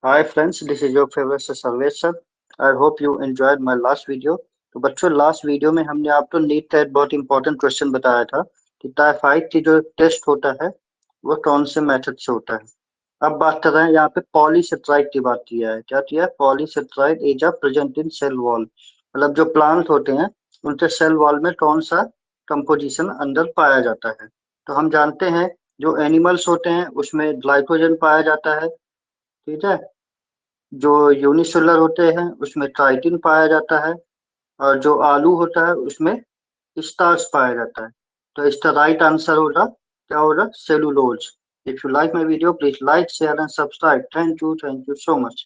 Hi friends, this is your favorite sir Sarvesh sir. I hope you enjoyed my last video. तो बच्चों last video में हमने आपको NEET का एक बहुत इंपॉर्टेंट क्वेश्चन बताया था कि टाइफाइड की जो टेस्ट होता है वो कौन से मेथड से होता है। अब बात कर रहे हैं यहाँ पे पॉलीसेट्राइड की बात किया है। क्या किया है? Polysaccharide is a present in cell wall, मतलब जो प्लांट होते हैं उनके सेल वॉल में कौन सा कंपोजिशन अंदर पाया जाता है। तो हम जानते हैं जो एनिमल्स होते हैं उसमें ग्लाइकोजन पाया जाता है, ठीक है। जो यूनिसेलुलर होते हैं उसमें ट्राइटिन पाया जाता है, और जो आलू होता है उसमें स्टार्च पाया जाता है। तो इसका राइट आंसर होगा, क्या होगा? Cellulose. If you like my video please like share and subscribe. Thank you so much.